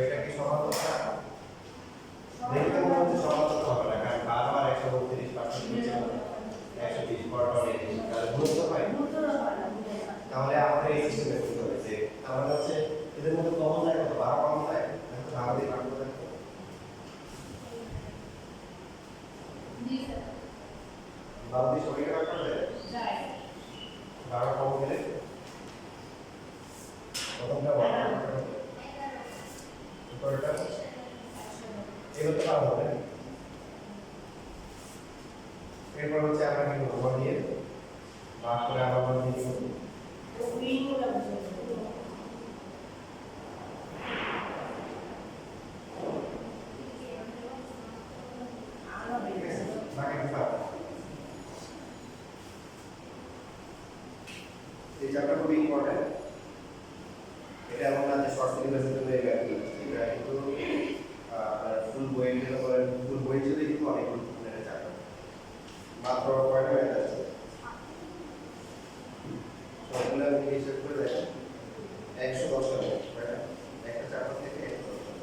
এটা কি সমান্তরাল? দেখতে মনে হচ্ছে সমান্তরাল হবে না, কারণ বারবার 132% নিচে 120 বরাবর তাহলে গুরুত্ব পাই। তাহলে আমাদের এই সিস্টেমে করতে হবে যে তাহলে হচ্ছে এদের মধ্যে কমন যায় কত? 12 কমন যায়। দেখো ধারা দিয়ে ভাগ করে দেখো। জি স্যার। 12 দিয়ে সবাইকে ভাগ করে দেয়? যায়। 12 কমন গেলে প্রথমটা 11 উপরেরটা এগুলো তো হবে না। এরপর হচ্ছে আমরা কি করব? দিয়ে ভাগ করে আবার দিয়ে করব। এই চ্যাপ্টার খুব ইম্পর্টেন্ট। এটা এমন না যে শর্ট সিলেবাসের জন্য এটা কিন্তু ফুল বই যেটা বলেন ফুল বই যদি কিন্তু অনেক গুরুত্বপূর্ণ একটা চ্যাপ্টার। মাত্র কয়টা ম্যাথ আছে? সবগুলো আমি হিসাব করে দেখেন 110 টা ম্যাথ, একটা চ্যাপ্টার থেকে 110 টা।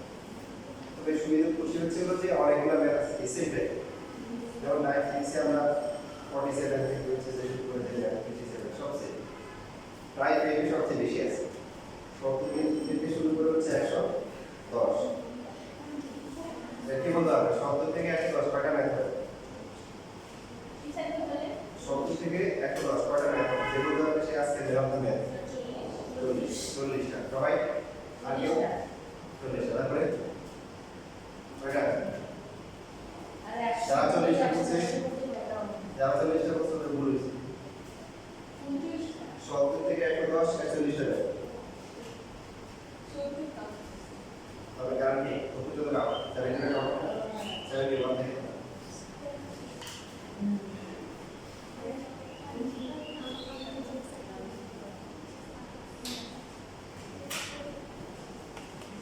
তবে সুবিধা খুশি হচ্ছে যে অনেকগুলো ম্যাথ আছে এসে দেয়। যেমন 9 ফিজিক্সে আমরা 47 থেকে হচ্ছে যে শুরু করে দিলে 57 সবচেয়ে প্রায় পেয়ে সবচেয়ে বেশি আছে। থেকে শুরু করে হচ্ছে 110। কি বলতে হবে? 70 থেকে 110 কয়টা ম্যাথ হবে? 70 থেকে 110 কয়টা ম্যাথ হবে? যেগুলো হবে সে আজকে দিলাম না ম্যাথ 40 টা। সবাই আর কেউ 40 টা। তারপরে কয়টা? যারা 40 টা করছে যারা 40 টা করছে তাদের ভুল হয়েছে। 70 থেকে 110 41 টা তবে কারণ কি উপযুক্ত নাও 71 থেকে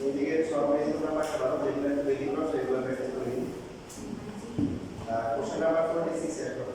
এদিকে সবাই তোমরা পাশে ভালো যেগুলো একটু বেশি করো সেগুলো প্র্যাকটিস করে নিন। কোশ্চেন নাম্বার 46 এর করো।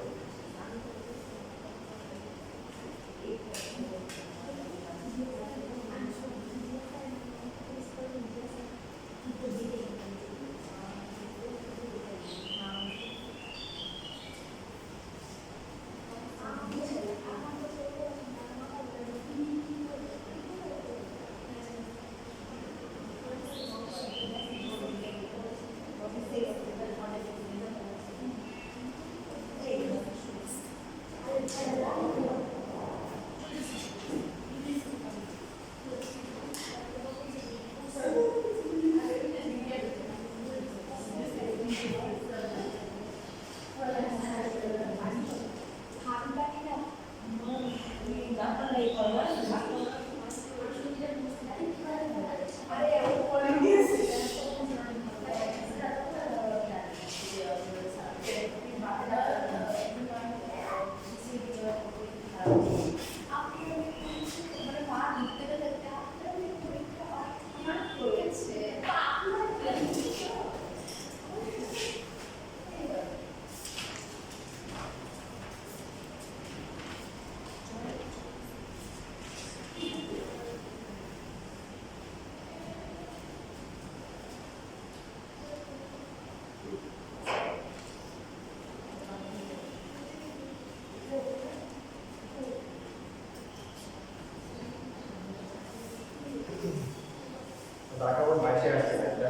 ঢাকা বোর্ড 22 আসছে একটা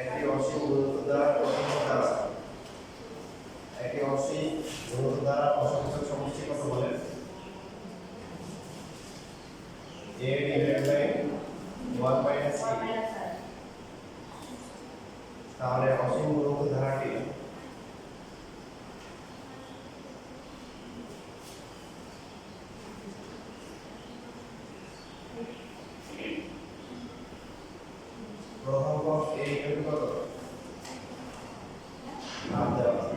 একটি অসীম গুরুত্ব দ্বারা প্রথম দ্বারা একটি অসীম গুরুত্ব দ্বারা অসংখ্য সমষ্টি কত বলেন? a divided by 1 minus c। তাহলে অসীম গুরুত্ব ধারাটি প্রথম পদ a ইকুয়াল কত? নাম দেওয়া আছে।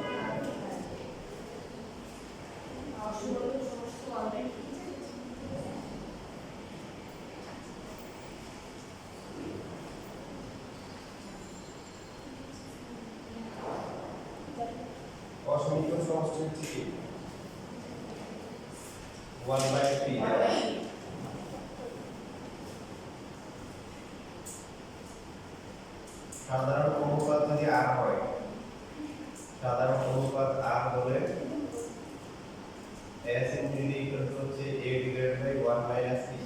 অসমীকরণ সমষ্টি হচ্ছে কি 1/3 সাধারণ অনুপাত যদি r হয়, সাধারণ অনুপাত r হলে s ইনফিনিটি ইকুয়াল টু হচ্ছে a divided by 1 minus e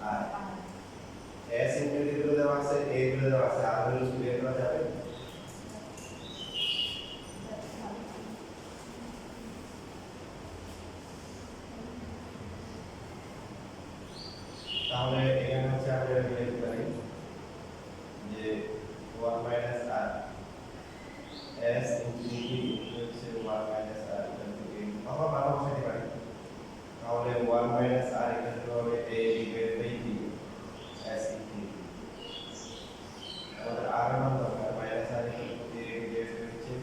আর s ইনফিনিটি ধরে দেওয়া আছে, a ধরে দেওয়া আছে, r ভ্যালু কি বের করা যাবে? তাহলে এখানে হচ্ছে আমরা লিখতে পারি যে 1 মাইনাস r s ইনফিনিটি হচ্ছে 1 মাইনাস r আমরা মান বসাতে পারি। তাহলে 1 মাইনাস r ইকুয়াল টু হবে a divided by b s infinity. আমাদের r এর মান দরকার, minus r equal to a divided by হচ্ছে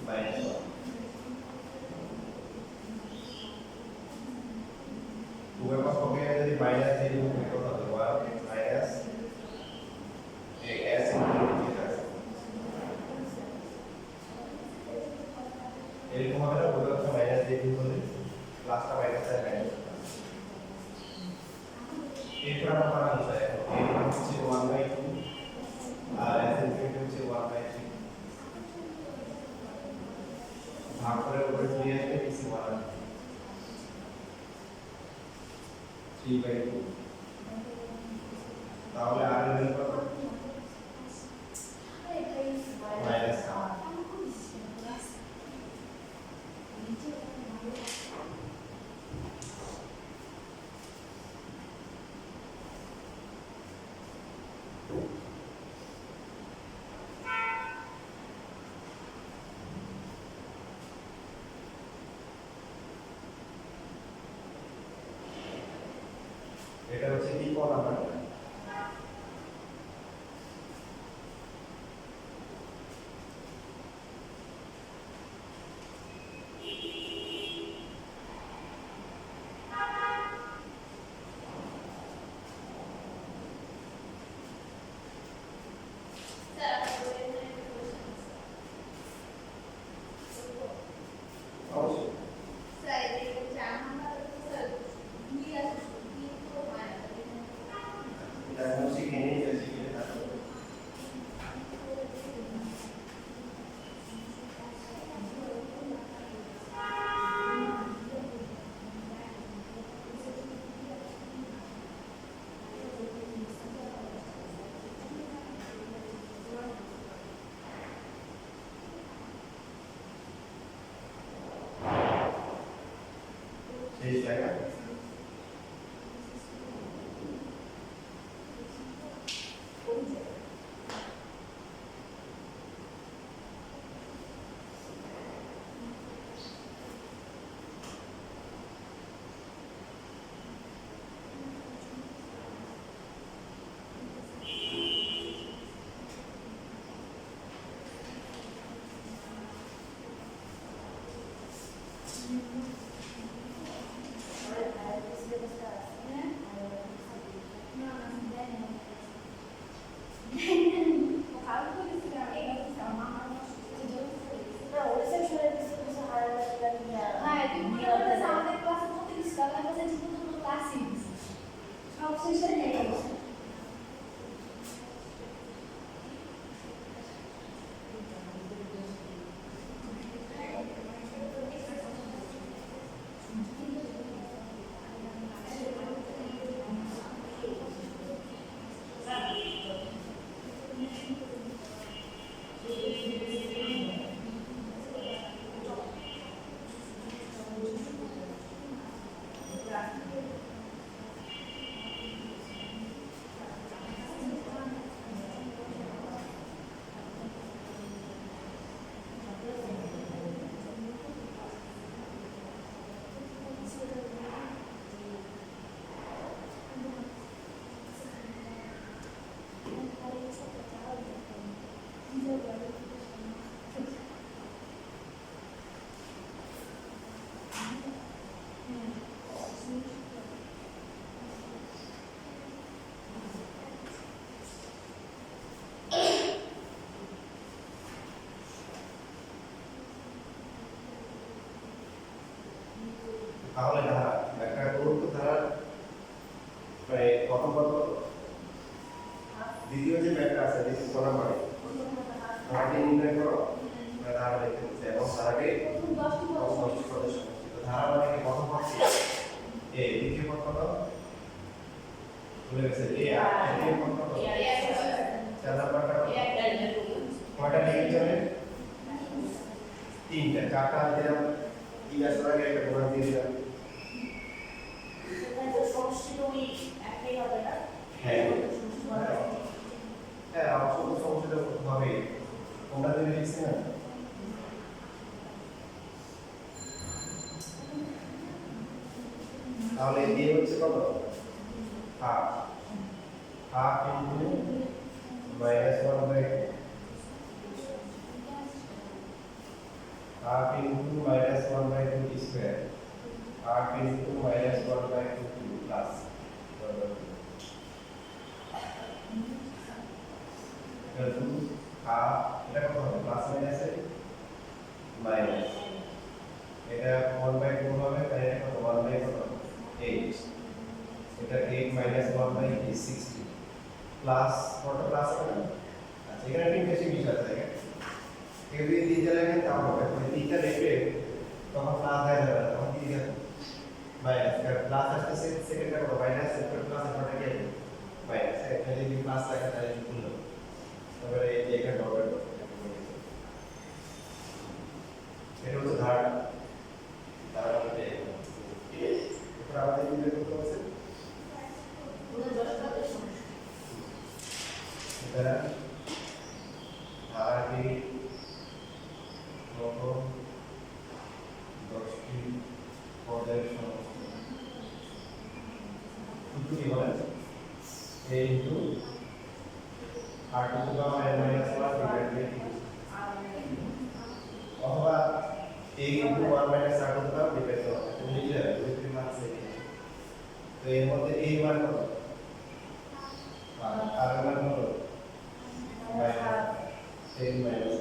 মাইনাস 1। উভয় পক্ষকে যদি মাইনাস দিয়ে দিব কত হবে? 1 মাইনাস a s ইনফিনিটি আছে। এরকম হবে না, উভয় পক্ষে মাইনাস দিয়ে দিব বলে প্লাসটা মাইনাস আর মাইনাস। এরপর আমরা মান বসাই, a মান হচ্ছে 1/2 আর s ইনফিনিটি হচ্ছে 1/3 ভাগ করে উপরে চলে আসবে নিচে 1 3/2। তাহলে r এর ভ্যালু কত? মাইনাস 7। এটা হচ্ছে কি কোণ আমরা? অবশ্যই সেই জায়গা তাহলে ধারা একটা দূরত্ব ধারার প্রথম পদ কত? দ্বিতীয় যে ব্যাখ্যা নাম্বারে ধারাটি নির্ণয় করো ধারা লিখতে হচ্ছে এবং ধারাটি 10টি পদের সমষ্টি তো ধারা মানে কি প্রথম পদ এ দ্বিতীয় পদ কত বলে গেছে এ তৃতীয় পদ কত চার নাম্বারটা কয়টা লিখে চলে তিনটা চারটা দিলাম তিন আসার আগে একটা প্রমাণ দিয়ে দিলাম হ্যাঁ হ্যাঁ অবশ্যই সমস্যাটা হবে তোমরা যদি লিখছি না তাহলে এ হচ্ছে কত half half into -1/2 half into -1/2 square half into -1/2 plus equal to half এটা কত হবে প্লাস মাইনাস মাইনাস এটা 1/2 হবে তাই এটা কত 1/8 এটা 8 -1/8 60 প্লাস কত প্লাস হবে আচ্ছা এখানে একটু বেশি বিষয় আছে এগুলি দিয়ে দিলে তাও হবে মানে তিনটা রেখে তখন প্লাস হয়ে যাবে তখন কি দিতে মাইনাস প্লাস আসছে সেকেন্ডটা কত মাইনাস এরপর প্লাস এরপরটা কি মাইনাস এখানে যদি প্লাস লাগে তাহলে কি করব তবে এই যে এখানে ডট ডট এটা হচ্ছে ধারা ধারা হচ্ছে এরপর আমাদের কি বের করতে হবে পুরো 10টা সমস্যা এটা ধারাটি কত 10টি পদের সমষ্টি সূত্র কি বলেন a into r to the power n minus 1 divided by 2 অথবা a into 1 minus r to the power divided by 1 তুমি লিখে যাবে দুই তিন মান সেটি তো এর মধ্যে a মান কত আর r মান কত minus 10 minus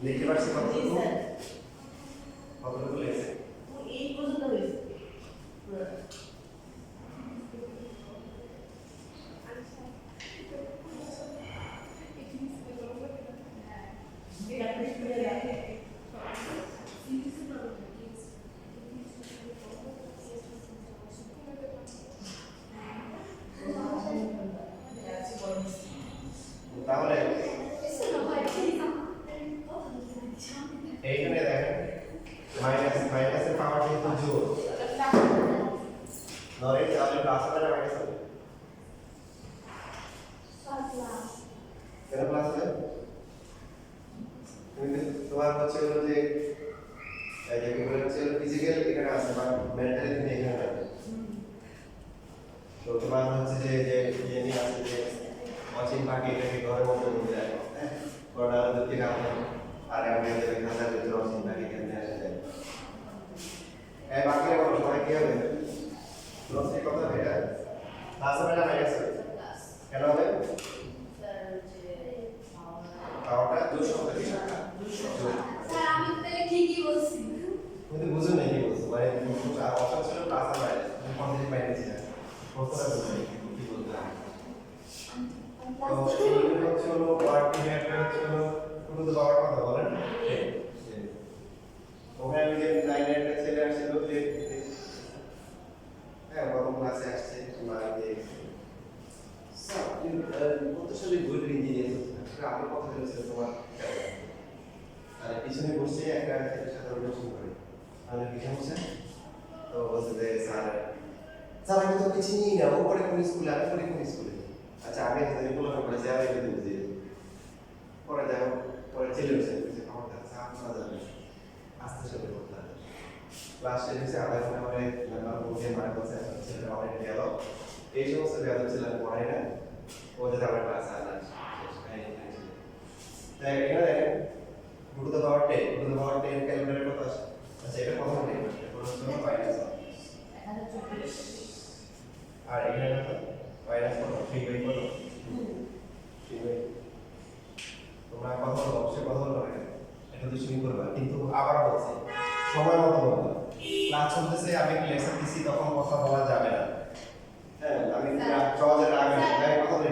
লিখতে পারছি কতটুকু কতটুকু লিখছে এই পর্যন্ত হয়েছে তাহলে এইখানে দেখেন মাইনাস মাইনাসের পাওয়ার কিন্তু জোর ধরে তাহলে প্লাস হবে না মাইনাস হবে কেন প্লাস হবে তোমার হচ্ছে হলো যে এই যে এগুলো হচ্ছে ফিজিক্যাল এখানে আছে বা মেন্টালি তুমি এখানে থাকবে তো তোমার হচ্ছে যে যে ইয়ে নিয়ে আছে যে অচিন পাখি এটাকে ঘরের মধ্যে নিয়ে যায় হ্যাঁ ওটা দুটি কাজ আর আমি ওদের খাতার ভিতরে অচিন পাখি কেমনে আসে যায় এই বাকিরা বলো সবাই কি হবে লসের কথা এটা ক্লাসে বেলা মাইনাস হবে কেন হবে পাওয়ারটা 200 হবে স্যার আমি তো তাহলে ঠিকই বলছি কিন্তু বুঝো না কি বলছো মানে অপশন ছিল প্লাস আর মাইনাস তুমি কন্টিনিউ মাইনাস ছিল প্রথমটা বুঝো কি বলতে তো এইগুলো হচ্ছে হলো ওয়ার্কিং একটা হচ্ছে হলো টু দ্য পাওয়ার কথা বলেন ওখানে আমি যে লাইনে একটা ছেলে আসছিল যে হ্যাঁ প্রথম ক্লাসে আসছে তোমার যে স্যার তুমি কত সালে গুড ইঞ্জিনিয়ার আসলে আপনি কথা বলেছেন তোমার আর পিছনে বসে একটা ছেলের সাথে আলোচনা করে আমি পিছনে বসে তো বলছে যে স্যার স্যার আমি তো কিছু নিই না ও পরে কোন স্কুলে আমি পরে কোন স্কুলে আচ্ছা আমি এখানে বললাম পরে যাবে কিন্তু বুঝিয়ে পরে যাও পরে চলে এসে আমার কাছে আপনারা যাবেন আস্তে সাথে করতে হবে ক্লাস শেষে আধা ঘন্টা পরে নাম্বার বলতে মার কাছে ছেলেরা অনেক গেল এই সমস্ত ব্যাপার ছিল পড়ে না ও যদি আমার ক্লাস আর না তাই এখানে দেখেন টু দ্য পাওয়ার 10 ক্যালকুলেটর কত আছে আচ্ছা এটা কত নেই এটা হচ্ছে মাইনাস আর এখানে কত মাইনাস কত 3 বাই কত 3 বাই তোমরা কথা বলো অবশ্যই কথা বলো এটা দুষ্টুমি করবা কিন্তু আবার বলছি সময় মতো বলবা ক্লাস চলতেছে আমি লেকচার দিছি তখন কথা বলা যাবে না হ্যাঁ আমি সহজে রাখবেন হ্যাঁ কথা বলি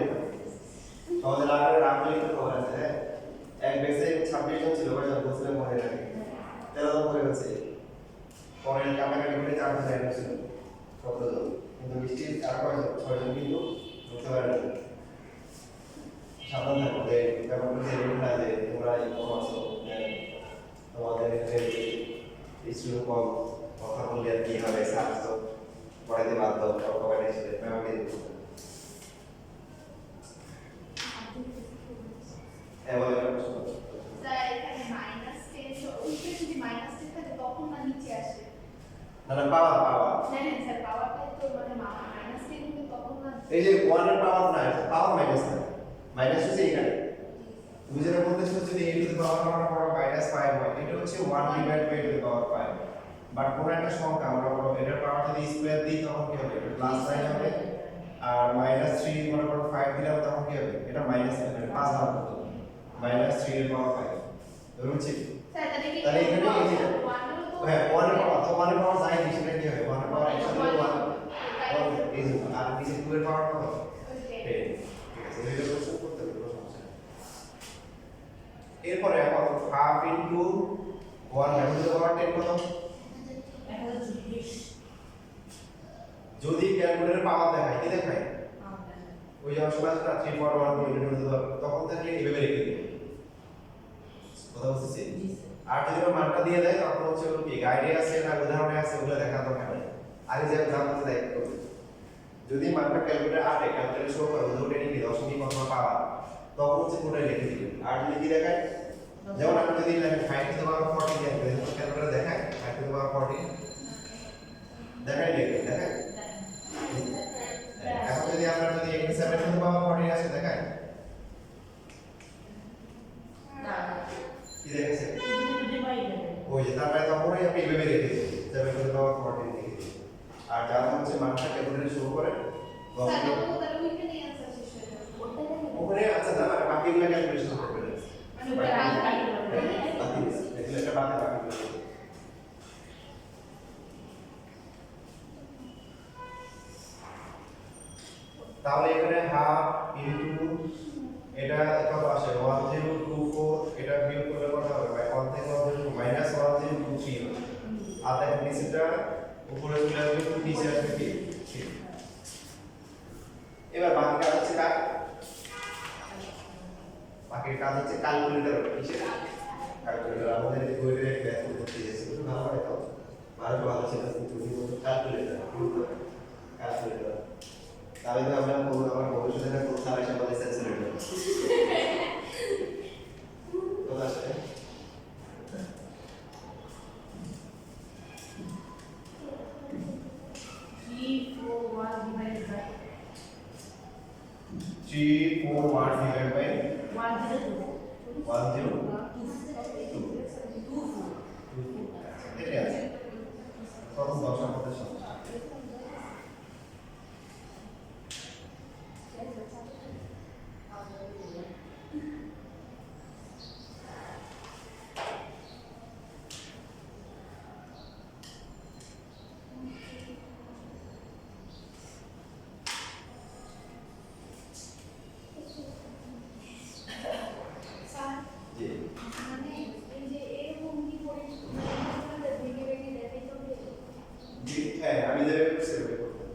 সহজে রাখলে একটু খবর আছে হ্যাঁ এক বেসে 26 জন ছিল ভাই বলছিলাম মনে রাখি 13 জন করে হচ্ছে পরে কাটাকাটি করে 4 জন অ্যাড ছিল 17 জন কিন্তু মিষ্টি আর কয়জন 6 জন কিন্তু বুঝতে পারেন সাধারণ থাকো যে ব্যাপারটা যে এরকম না যে তোমরা ইনফর্ম আছো তোমাদের স্টুডেন্ট কম কথা বললে আর কি হবে স্যার তো পড়াইতে বাধ্য সবাই এসে ম্যামকে দিতে হ্যাঁ বলে স্যার এখানে -10 ওইটা যদি -10 থাকে তখন না নিচে আসে না না পাওয়ার জানেন স্যার পাওয়ারটা তো মানে -10 কিন্তু তখন না এই যে 1 এর পাওয়ার না পাওয়ার মাইনাস না মাইনাস হচ্ছে এখানে তুমি যেটা বলতেছো যদি a টু দ্য পাওয়ার পড়া -5 হয় এটা হচ্ছে 1 divide by to the power 5 but কোন একটা সংখ্যা আমরা বলবো এটার পাওয়ার যদি স্কয়ার দিই তখন কি হবে প্লাস সাইন হবে আর -3 মনে করো 5 দিলাম তখন কি হবে এটা মাইনাস হবে 5 ভাগ করতে -3 এর পাওয়ার 5 ধরুন ঠিক স্যার তাহলে এখানে এই যে 1 হ্যাঁ 1 এর পাওয়ার তো 1 এর পাওয়ার যাই সেটা কি হবে 1 এর পাওয়ার একসাথে 1 এই যে আর নিচে 2 এর পাওয়ার কত 10 ঠিক আছে এটা কোশ্চেন করতে হবে কোনো সমস্যা নেই এরপরে এখন হাফ ইনটু 1 টু দ্য পাওয়ার 10 কত 1024 যদি ক্যালকুলেটর পাওয়ার দেখায় কি দেখায় ওই যে অংশ আছে না 3 for 1 টু দ্য তখন তাহলে এইভাবে রেখে দিবে কথা বুঝতেছি আর যদি ওর মানটা দিয়ে দেয় তখন হচ্ছে ওর কি গাইডে আছে না উদাহরণে আছে ওগুলো দেখা দরকার নেই আর এই যে জানতে দায়িত্ব করবে যদি মানটা ক্যালকুলেটর আটে ক্যালকুলেটর শো করে উদাহরণে কি দশমিক কত পাওয়া তখন হচ্ছে পুরোটাই লিখে দিবেন আর যদি কি দেখায় যেমন আমি যদি লিখি 5 টু দ্য পাওয়ার 40 দিয়ে দেব ক্যালকুলেটর দেখায় 5 টু দ্য পাওয়ার 40 দেখায় লিখে দেখায় এখন যদি আমরা যদি 7 টু দ্য পাওয়ার 40 আসে দেখায় কি দেখেছে ওই যে তারপরে তখনই আপনি এইভাবে রেখে দিন 7 টু দ্য পাওয়ার 40 লিখে দিন আর যারা হচ্ছে মানটা ক্যালকুলেটর শুরু করে স্যার তখন তো তাহলে ওইখানেই आंसर শেষ হয়ে যাবে ওখানে আচ্ছা দাঁড়া বাকিগুলো ক্যালকুলেশন করবে মানে ওটা বাকি এগুলো একটা বাকি তাহলে এখানে হাফ ইনটু এটা কত আসে 1024 এটা বিয়োগ করলে কত হবে ভাই 1 থেকে 10 মাইনাস 1023 হবে আর দেখেন নিচেটা উপরে চলে আসবে তো নিচে আসবে কি এবার বাকি কাজ হচ্ছে কার বাকি কাজ হচ্ছে ক্যালকুলেটর কিসের ক্যালকুলেটর আমাদের এই বইয়ের একটা ব্যাখ্যা করতে দিয়েছে খুব ভালো হয় তো ভালো ছিল কিন্তু ক্যালকুলেটর তাহলে তো আমরা আমার ভবিষ্যতে একটা কোর্স আর এসে বলে সেন্সরেটর কথা আছে এটাই আছে প্রথম 10 আমাদের সমস্যা। স্যার জি মানে এই যে এরকম কি করে ভেঙে ভেঙে দেখাইতে হবে? জি হ্যাঁ আমি যেভাবে করছি সেভাবে করতে হবে।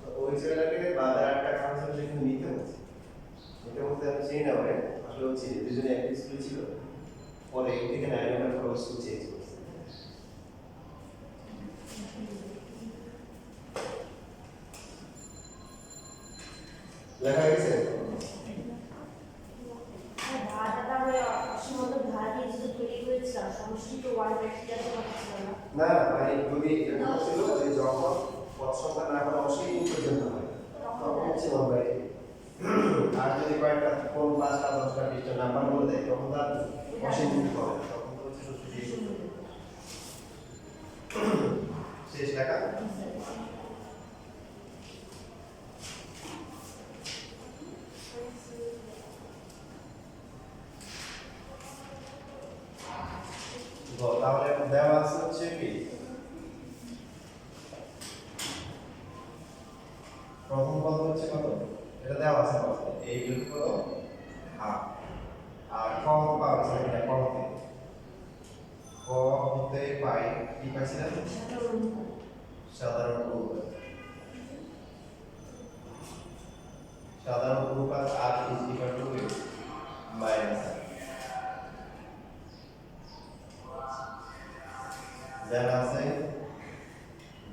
তো ওই ছেলেটাকে বাজার একটা কাজ ছিল সেখানে নিতে হচ্ছে আমি চিনি না মানে আসলে হচ্ছে দুজনে একই স্কুলে ছিল পরে 8 থেকে 9 এর পর স্কুল চেঞ্জ করছে। লেখা গেছে না মানে যদি এটা ছিল যে যখন পদ সংখ্যা না করে অসীম পর্যন্ত হয় তখন হচ্ছে 1/3 আর যদি কয়েকটা কোন 5টা 10টা 20টা নাম্বার বলে দেয় তখন তার অসীম হবে তখন তো হচ্ছে সূত্র দিয়ে করতে হবে। শেষ লেখা তাহলে দেওয়া আছে হচ্ছে কি প্রথম পদ হচ্ছে কত এটা দেওয়া আছে কত এই বিয়োগ কত হাফ আর ক পাওয়া আছে এটা ক হতে ক হতে পাই কি পাইছিলাম সাধারণ বহুপদ সাধারণ বহুপদ আর is equal to minus then আছে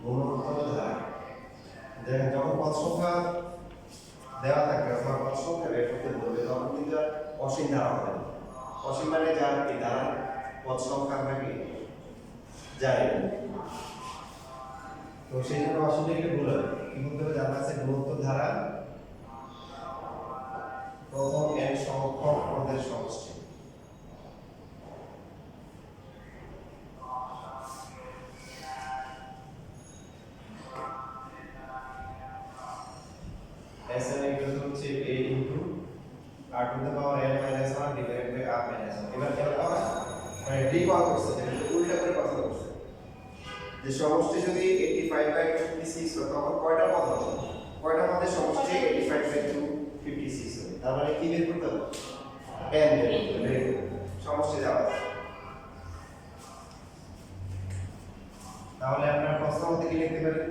গুণোত্তর ধারা দেখেন যখন পদ সংখ্যা দেওয়া থাকবে অথবা পদ সংখ্যা বের করতে বলবে তখন কিন্তু আর অসীম ধারা হবে না। অসীম মানে যার কি ধারা পদ সংখ্যা আমরা কি জানি না। তো সেই জন্য অসীমটা একটু ভুল হবে কি বলতে হবে জানা আছে গুণোত্তর ধারা প্রথম n সংখ্যক পদের সমষ্টি Sn equal to a into r to the power n minus 1 divided by r minus 1 এবার কেমন হবে মানে রিকল করছে যেটা উল্টা করে কথা বলছে যে সমষ্টি যদি 85/56 হয় তখন কয়টা পদ হবে কয়টা পদের সমষ্টি 85/256 হবে তার মানে কি বের করতে হবে n বের করতে হবে সমষ্টি দেওয়া আছে তাহলে আমরা প্রশ্ন মতে কি লিখতে পারি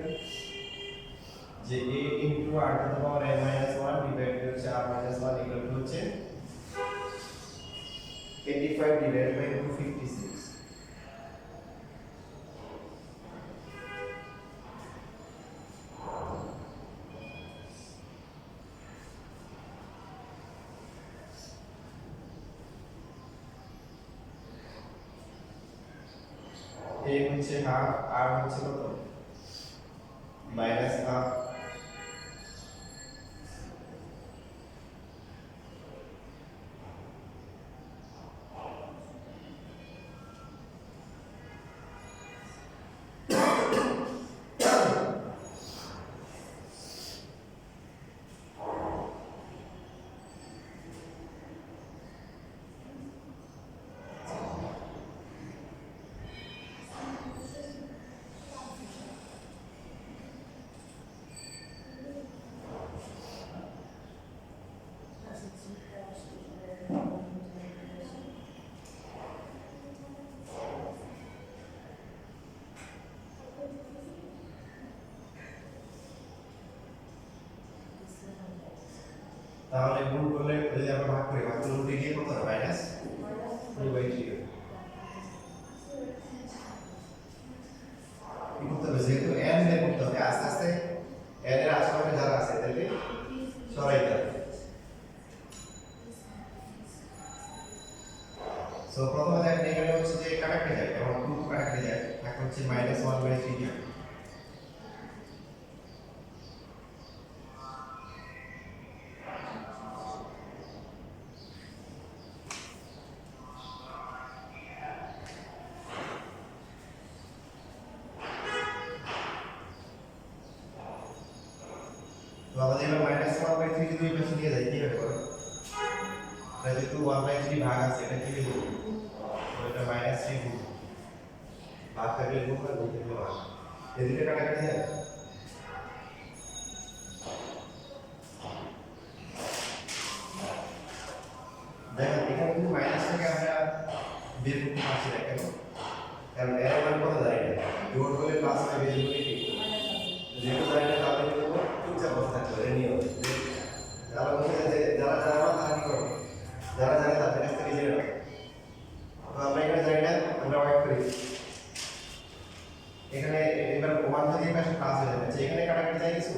যে a into r to the power n minus 1 divided by r minus 1 equal to হচ্ছে 85 divided by 256 a হচ্ছে হাফ r হচ্ছে কত মাইনাস হাফ তাহলে গুণ করলে যদি আমরা ভাগ করি ভাগ করলে উঠে গিয়ে কত হবে মাইনাস 2/3 কি করতে হবে যেহেতু n বের করতে হবে আস্তে আস্তে কাটে যায়, যেমন 2 কাটে যায়, থাকে হচ্ছে -1/3 দিয়ে। তো আমাদের এবার -1/3 যদি ওই পাশে নিয়ে যাই কি হবে বলো? তাহলে যেহেতু 1/3 ভাগ আছে এটা কি লিখব? ওইটা -3 গুণ ভাগ থাকলে গুণ আর গুণ থাকলে ভাগ। এদিকে কাটাকাটি যায়। দেখেন এখানে কিন্তু মাইনাসটাকে আমরা বের করতে পারছি না কেন? কারণ এর মান কত দাঁড়ায় না। জোর করলে প্লাস হবে, বের করলে কি? যেহেতু দাঁড়ায় না তাহলে কি করবো? চুপচাপ বসে থাকতে হবে, নিয়ম। যারা বসে যে যারা জানে না তারা কি করবে? যারা জানে তাদের কাছ থেকে জেনে নাও। তো আমরা এখানে জানি না, আমরা ওয়েট করি। এখানে এবার 1 থেকে এই পাশে প্লাস হয়ে যাবে। এখানে কাটাকাটি যায় কিছু?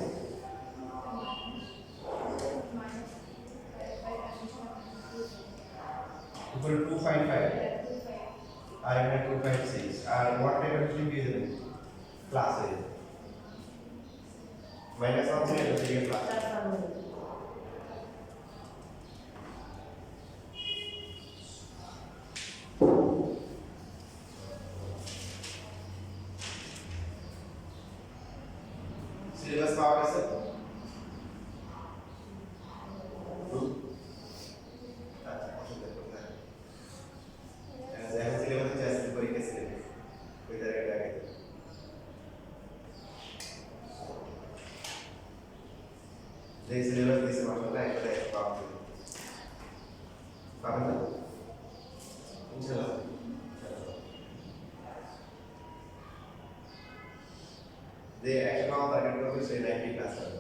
উপরে 255 আর এখানে 256 আর 1 টা এখানে কি দিয়ে দেবেন? প্লাস হয়ে যাবে। -1 ছিল এটা থেকে প্লাস। সিলেবাস পাওয়া গেছে? আচ্ছা, অসুবিধা কোথায়? এখন সিলেবাস হচ্ছে আজকে পরীক্ষা সিলেবাস। ওই জায়গাটা আগে। যে সিলেবাস দিয়েছে মাসাল্লাহ একটা পাওয়া যাবে। পাবেন না? ইনশাআল্লাহ। যে একটা পাওয়া টার্গেট করবে সে 90 ক্লাস হবে।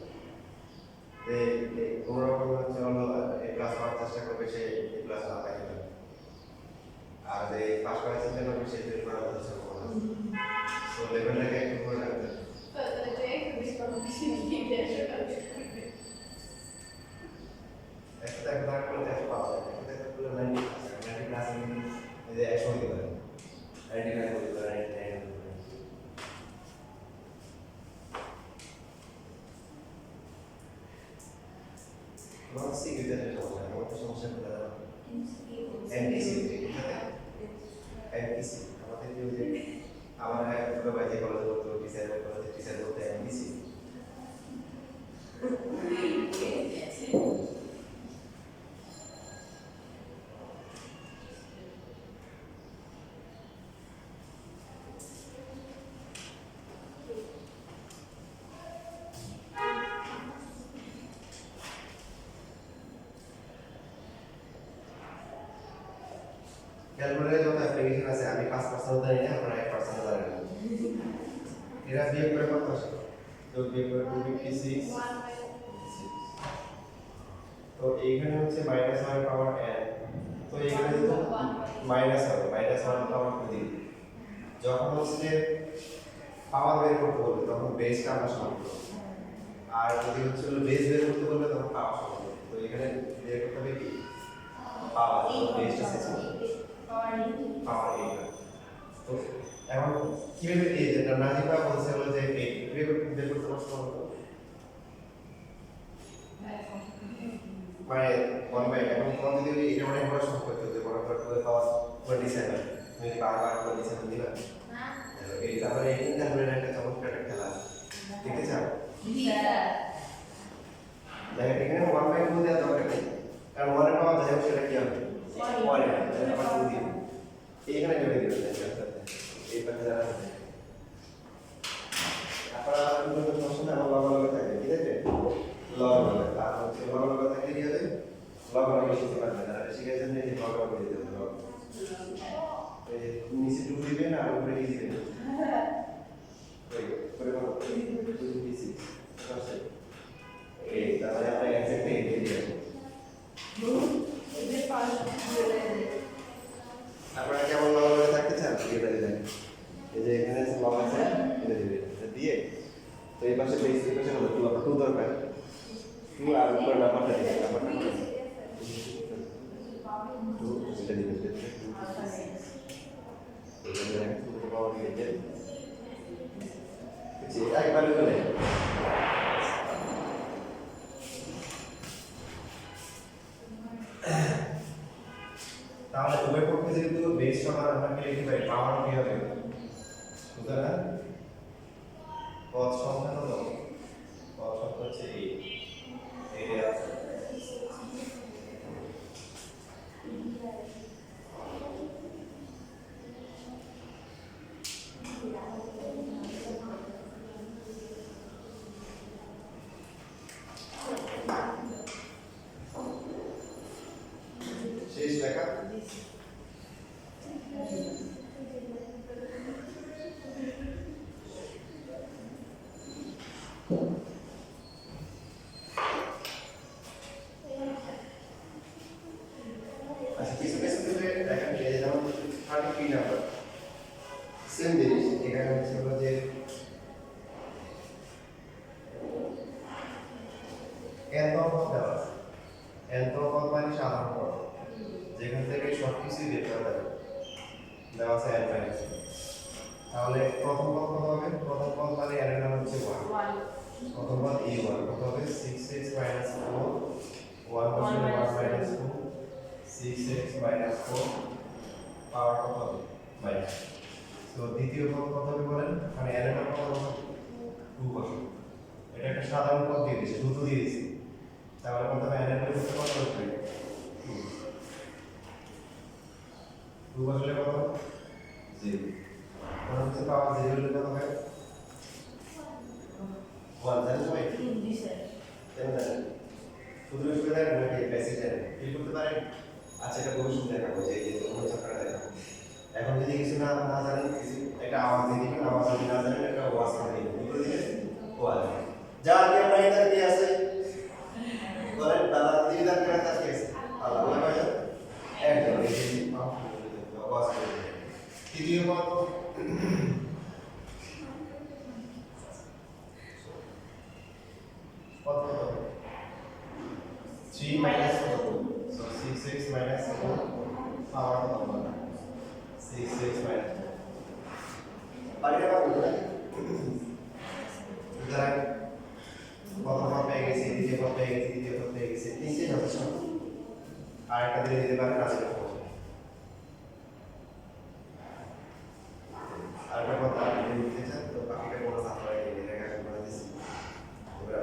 যে কোনো রকম হচ্ছে হলো এ ক্লাস পাওয়ার চেষ্টা করবে সে এ ক্লাস না পাই যাবে। আর যে পাস করার চেষ্টা করবে সে ফেল করার সম্ভাবনা আছে। তো লেভেলটাকে একটু করে রাখতে হবে। একটা টার্গেট করলে 100 পাওয়া যায়। একটা টার্গেট করলে 90 ক্লাস এই যে 100 হতে পারে। 99 হতে পারে, 99 হতে পারে। মানসিক বিদ্যালয়ের সমস্যা, আমাদের সমস্যা কোথায়? এনটিসি এনটিসি আমাদের যে আমার একটা বাইরে কলেজে বলতো টিচার কলেজে টিচার বলতে এনটিসি। ক্যালকুলেটরে যত অ্যাপ্লিকেশন আছে আমি 5% জানি না, আপনারা 1% জানেন না। এরা বিয়োগ করে কত আসে? তো বিয়োগ করে 256। তো এইখানে হচ্ছে -1 পাওয়ার n। তো এখানে তো মাইনাস হবে, -1 পাওয়ার 2 দিন। যখন হচ্ছে পাওয়ার বের করতে বলবে তখন বেসটা আমরা সমান করব। আর যদি হচ্ছে বেস বের করতে বলবে তখন পাওয়ার সমান করব। তো এখানে বের করতে হবে কি? পাওয়ার। তো বেসটা শেষ হবে। পাওয়ার 8। তো এখন কিভাবে এই যে নাজিবা বলছে হলো যে 8 বের করতে কষ্ট হবে। মানে 1/8 এখন তোমার যদি এটা অনেক বড় সংখ্যা করতে হতো, বড় করে 2 পাওয়ার 27 তুমি বারবার 27 দিবা না। এই তারপরে এই ক্যালকুলেটর একটা চমৎকার একটা খেলা আছে, দেখতে চাও? দেখেন এখানে 1/2 দেওয়া দরকার নেই, কারণ 1 এর পাওয়ার যাই হোক সেটা কি হবে? 1 আবার 2 দিন এখানে জড়িয়ে দিবেন। এই পাশে যারা আপনারা কোনো সমস্যা না, আমার লগে থাকে, ঠিক আছে? লগে আর হচ্ছে লগে থাকলে কি হবে? লগে শিখতে পারবেন, যারা শিখে যাবেন এই লগে দিতে হবে। এই নিচে 2 দিবেন আর উপরে কি দিবেন? ওই করে বলো 256 আছে। এই তাহলে আমরা এক্সাক্টলি এই দিয়ে দিব। আপনারা কেমন লগে থাকতে চান? এটা দিবেন। এই যে এখানে লগ আছে এটা দিবেন। এটা দিয়ে তো এই পাশে বেস এই পাশে হলো 2 দরকার। 2 আর উপরে নাম্বারটা দিবেন, নাম্বারটা 2 এটা দিবেন। একবার বলে তাহলে উভয় পক্ষে যেহেতু বেস সমান আমরা কি লিখতে পারি পাওয়ার কি হবে সুতরাং পদ সংখ্যা কত পদ সংখ্যা হচ্ছে 8 এই আছে শেষ লেখা আচ্ছা কিছু কিছু ক্ষেত্রে দেখা যায় যেমন 33 নাম্বার সেম জিনিস এখানে হচ্ছে হলো যে n তম পদ দেওয়া আছে n তম পদ মানে সাধারণ পদ যেখান থেকে সবকিছুই বের করা যাবে দেওয়া আছে n মাইনাস তাহলে প্রথম পদ কত হবে প্রথম পদ মানে n এর মান হচ্ছে 1 প্রথম পদ e1 কত হবে 6x 4 1 বসলে 1 মাইনাস 2 6x minus 4 পাওয়ার কত হবে মাইনাস তো দ্বিতীয় পদ কত হবে বলেন মানে n এর মান কত হবে 2 বসে এটা একটা সাধারণ পদ দিয়ে দিয়েছে দ্রুত দিয়ে দিয়েছে তাহলে কত হবে n এর মান কত হবে 2 বসলে কত 0 কোন কিছু পাওয়ার 0 হলে কত হবে 1 জানেন ভাই জানেন শুধু শুধু দেখেন নাকি বেসিক জানেন কি করতে পারেন আচ্ছা এটা ভবিষ্যৎ দেখাবো যে এই যে তোমরা চক্র দেখাবো এখন যদি কিছু না না জানেন কিছু একটা আওয়াজ দিয়ে দিবেন আওয়াজ যদি না জানেন একটা ওয়াজ করে দিবেন কি করে দিবেন ওয়াজ যা আগে আমরা এটা কি আছে বলেন দাদা দিদার করে কাজ কি আছে আল্লাহ বলে ভাই একদম এই যে ওয়াজ করে দিবেন তৃতীয় পদ পদ কত 3 minus 4 so 6x minus 4 power of 1 6x minus 4 বাকিটা পাবো না সুতরাং প্রথম পদ পেয়ে গেছি দ্বিতীয় পদ পেয়ে গেছি তৃতীয় পদ পেয়ে গেছি তিনটে যথেষ্ট আর একটা দিলে দিতে পারেন আজকে আর একটা কথা আপনি লিখতে চান তো বাকিটা কোনো ছাত্র লেখা করে দিচ্ছি ওরা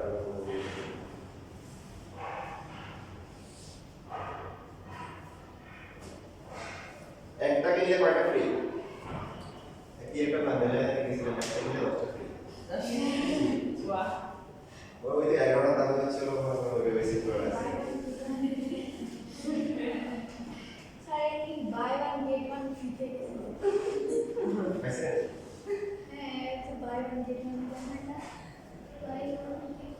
একটাকে নিয়ে কয়টা ফ্রি কি একটা না মেলে কিছু না এগুলো হচ্ছে ফ্রি বাহ ওই যে 11টা দাম হচ্ছিল ওই বেসিক করে আছে স্যার এই buy one get one free থেকে আছে হ্যাঁ তো buy one get one buy one